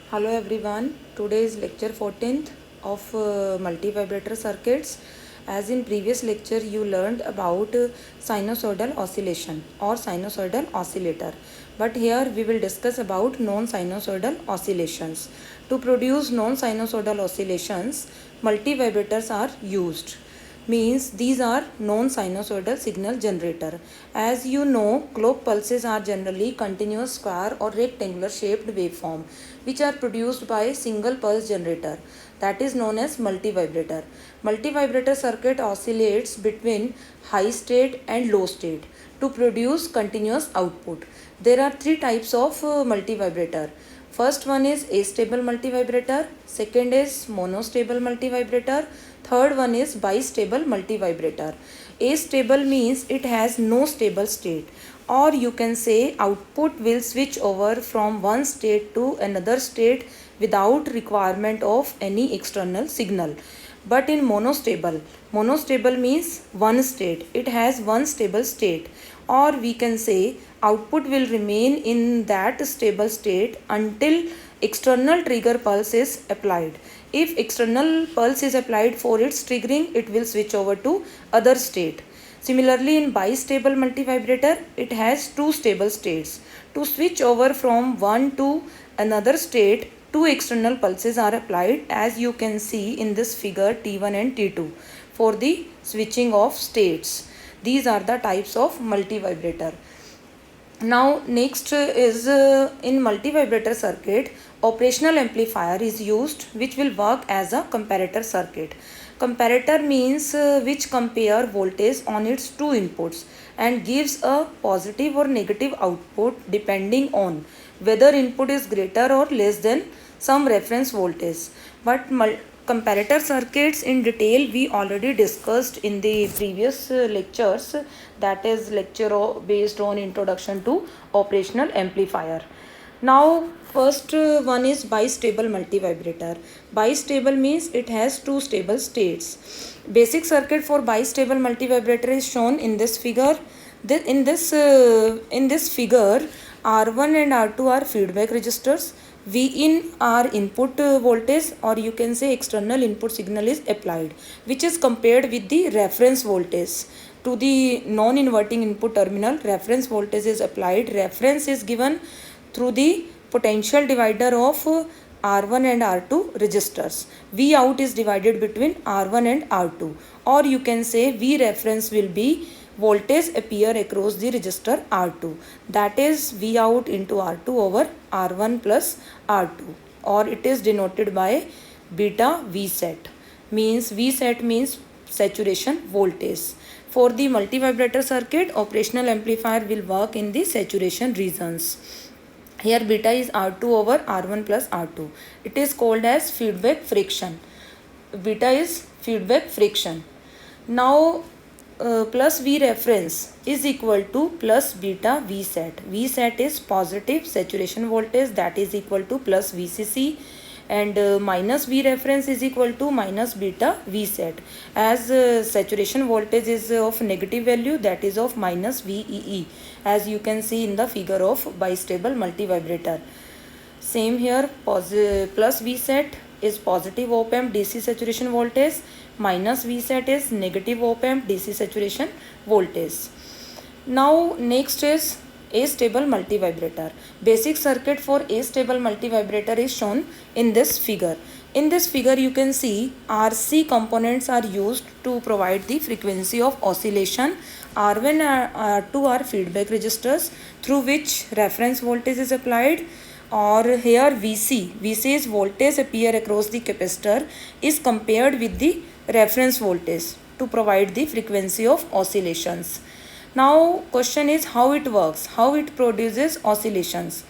Hello everyone, today is lecture 14th of multivibrator circuits. As in previous lecture you learned about sinusoidal oscillation or sinusoidal oscillator. But here we will discuss about non-sinusoidal oscillations. To produce non-sinusoidal oscillations, multivibrators are used. Means these are non-sinusoidal signal generator. As you know, clock pulses are generally continuous square or rectangular shaped waveform which are produced by single pulse generator, that is known as multivibrator. Multivibrator circuit oscillates between high state and low state to produce continuous output. There are three types of multivibrator. First one is astable multivibrator, second is monostable multivibrator, third one is bistable multivibrator. Astable means it has no stable state, or you can say output will switch over from one state to another state without requirement of any external signal. But in monostable means one state, it has one stable state, or we can say output will remain in that stable state until external trigger pulse is applied. If external pulse is applied for its triggering, it will switch over to other state. Similarly, in bistable multivibrator, it has two stable states. To switch over from one to another state, two external pulses are applied, as you can see in this figure T1 and T2 for the switching of states. These are the types of multivibrator. Now next is in multivibrator circuit, operational amplifier is used which will work as a comparator circuit. Comparator means which compare voltage on its two inputs and gives a positive or negative output depending on whether input is greater or less than some reference voltage. But comparator circuits in detail we already discussed in the previous lectures, that is lecture based on introduction to operational amplifier. Now first one is bistable multivibrator. Bistable means it has two stable states. Basic circuit for bistable multivibrator is shown in this figure. In this figure, R1 and R2 are feedback resistors. Vin are input voltage, or you can say external input signal is applied, which is compared with the reference voltage. To the non-inverting input terminal, reference voltage is applied. Reference is given through the potential divider of R1 and R2 resistors. V out is divided between R1 and R2, or you can say V reference will be voltage appear across the resistor R2, that is V out into R2 over R1 plus R2, or it is denoted by beta V set. Means V set means saturation voltage. For the multivibrator circuit, operational amplifier will work in the saturation regions. Here beta is R2 over R1 plus R2. It is called as feedback friction. Beta is feedback friction. Now plus V reference is equal to plus beta V set. V set is positive saturation voltage, that is equal to plus VCC, and minus V reference is equal to minus beta V set. As saturation voltage is of negative value, that is of minus VEE, as you can see in the figure of bistable multivibrator. Same here, plus V set is positive op amp DC saturation voltage, minus V set is negative op amp DC saturation voltage. Now next is astable multivibrator. Basic circuit for astable multivibrator is shown in this figure. In this figure you can see RC components are used to provide the frequency of oscillation. R1 and R2 are feedback resistors through which reference voltage is applied, or here VC is voltage appear across the capacitor is compared with the reference voltage to provide the frequency of oscillations. Now question is how it works, how it produces oscillations.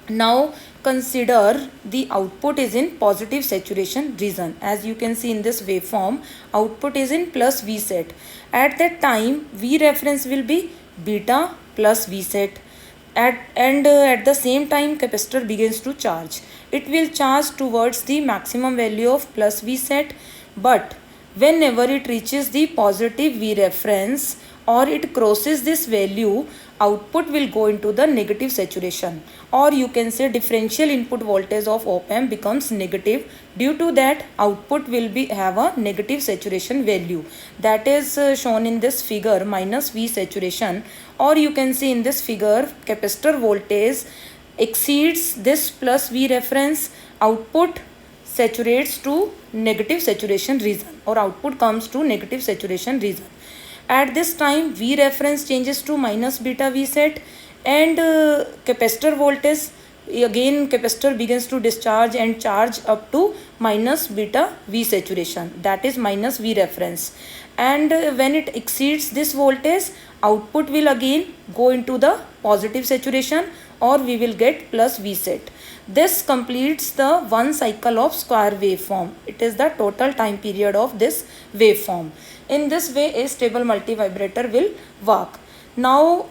Now consider the output is in positive saturation region. As you can see in this waveform, output is in plus V set. At that time V reference will be beta plus V set. At the same time capacitor begins to charge. It will charge towards the maximum value of plus V set, but whenever it reaches the positive V reference or it crosses this value, output will go into the negative saturation, or you can say differential input voltage of op-amp becomes negative. Due to that, output will have a negative saturation value, that is shown in this figure minus V saturation, or you can see in this figure capacitor voltage exceeds this plus V reference, output saturates to negative saturation region, or output comes to negative saturation region. At this time, V reference changes to minus beta V set, and capacitor voltage, again capacitor begins to discharge and charge up to minus beta V saturation, that is minus V reference. And when it exceeds this voltage, output will again go into the positive saturation, or we will get plus V set. This completes the one cycle of square waveform. It is the total time period of this waveform. In this way, a stable multivibrator will work. Now,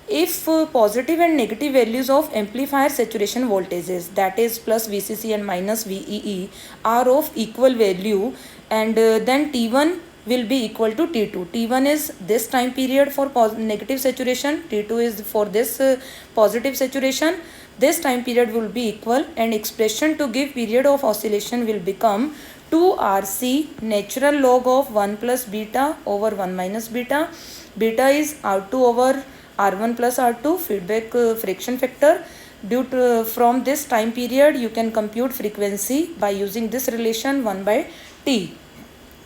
if positive and negative values of amplifier saturation voltages, that is plus VCC and minus VEE, are of equal value, and then T1 will be equal to T2. T1 is this time period for negative saturation, T2 is for this positive saturation. This time period will be equal, and expression to give period of oscillation will become 2RC natural log of 1 plus beta over 1 minus beta. Beta is R2 over R1 plus R2, feedback friction factor. Due to from this time period, you can compute frequency by using this relation 1 by T.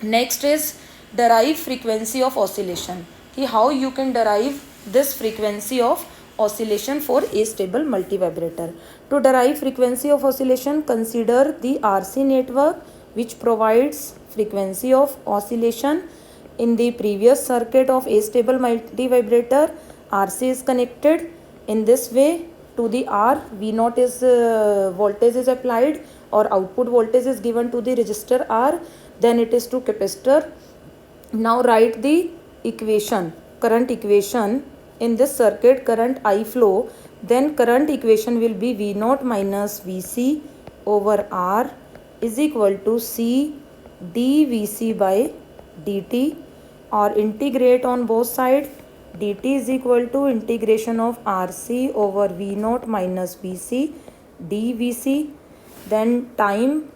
Next is derive frequency of oscillation. How you can derive this frequency of oscillation for a stable multivibrator. To derive frequency of oscillation, consider the RC network which provides frequency of oscillation. In the previous circuit of a stable multivibrator, RC is connected in this way to the R. V0 is voltage is applied, or output voltage is given to the resistor R, then it is to capacitor. Now write the equation, current equation. In this circuit, current I flow, then current equation will be V0 minus Vc over R is equal to C dVc by dt, or integrate on both sides. Dt is equal to integration of RC over V0 minus Vc dVc. Then time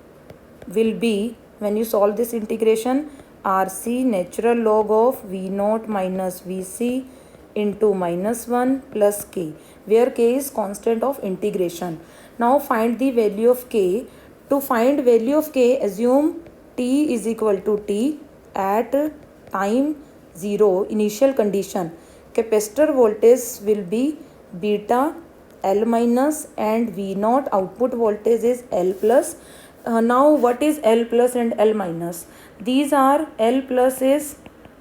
will be, when you solve this integration, RC natural log of V0 minus Vc into minus 1 plus k, where k is constant of integration. Now find the value of k. To find value of k, assume t is equal to t at time 0, initial condition. Capacitor voltage will be beta L minus, and V0 output voltage is L plus. Now what is L plus and L minus? These are, L plus is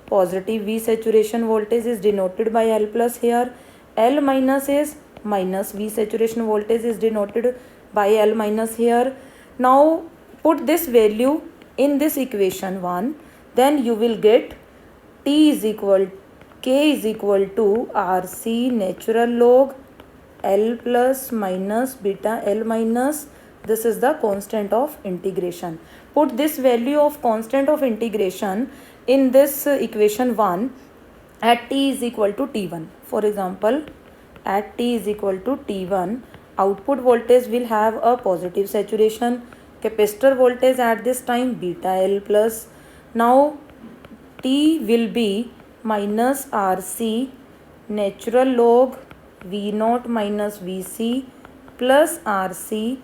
positive V saturation voltage is denoted by L plus here. L minus is minus V saturation voltage is denoted by L minus here. Now put this value in this equation 1, then you will get T is equal, K is equal to RC natural log L plus minus beta L minus. This is the constant of integration. Put this value of constant of integration in this equation 1 at t is equal to T1. For example, at t is equal to T1, output voltage will have a positive saturation. Capacitor voltage at this time beta L plus. Now T will be minus RC natural log V0 minus Vc plus RC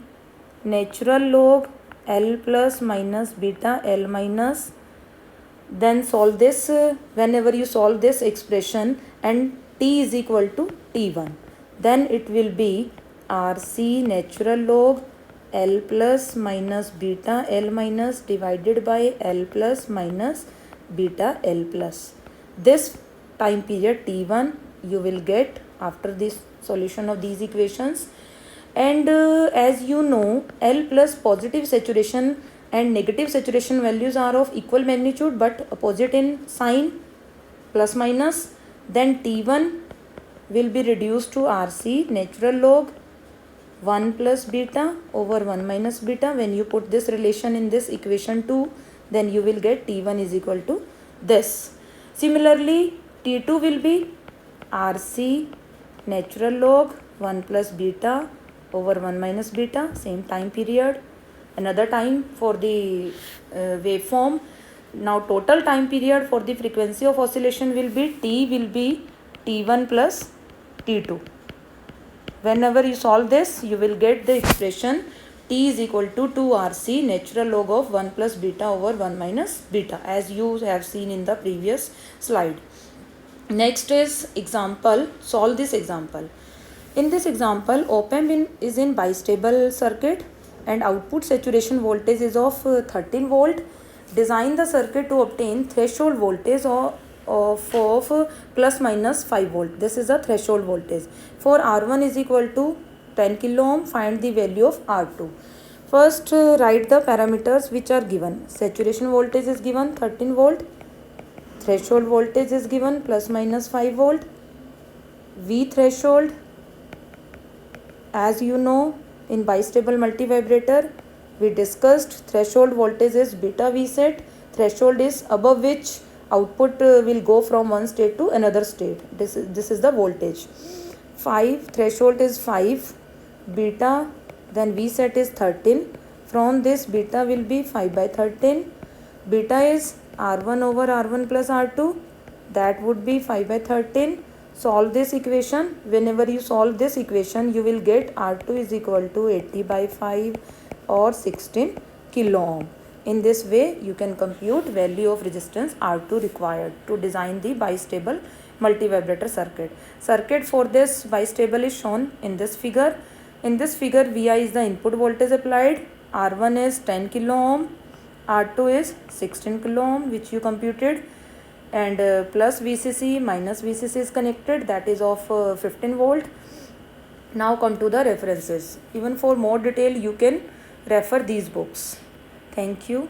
natural log L plus minus beta L minus. Then solve this, whenever you solve this expression and t is equal to T1, then it will be RC natural log L plus minus beta L minus divided by L plus minus beta L plus. This time period T1 you will get after this solution of these equations. And as you know, L plus positive saturation and negative saturation values are of equal magnitude but opposite in sign, plus minus. Then T1 will be reduced to RC natural log 1 plus beta over 1 minus beta. When you put this relation in this equation 2, then you will get T1 is equal to this. Similarly, T2 will be RC natural log 1 plus beta over 1 minus beta, same time period, another time for the waveform. Now total time period for the frequency of oscillation will be t1 plus t2. Whenever you solve this, you will get the expression t is equal to 2rc natural log of 1 plus beta over 1 minus beta, as you have seen in the previous slide. Next is example. Solve this example. In this example, op-amp is in bistable circuit and output saturation voltage is of 13 volt. Design the circuit to obtain threshold voltage of plus minus 5 volt. This is a threshold voltage. For R1 is equal to 10 kilo ohm, find the value of R2. First, write the parameters which are given. Saturation voltage is given 13 volt. Threshold voltage is given plus minus 5 volt. V threshold, as you know, in bistable multivibrator we discussed threshold voltage is beta V set. Threshold is above which output will go from one state to another state. This is the voltage. 5 threshold is 5 beta, then V set is 13. From this beta will be 5 by 13. Beta is R1 over R1 plus R2, that would be 5 by 13. Solve this equation. Whenever you solve this equation, you will get R2 is equal to 80 by 5 or 16 kilo ohm. In this way, you can compute value of resistance R2 required to design the bistable multivibrator circuit. Circuit for this bistable is shown in this figure. In this figure, Vi is the input voltage applied. R1 is 10 kilo ohm. R2 is 16 kilo ohm, which you computed, and plus VCC minus VCC is connected, that is of 15 volt. Now come to the references. Even for more detail, you can refer these books. Thank you.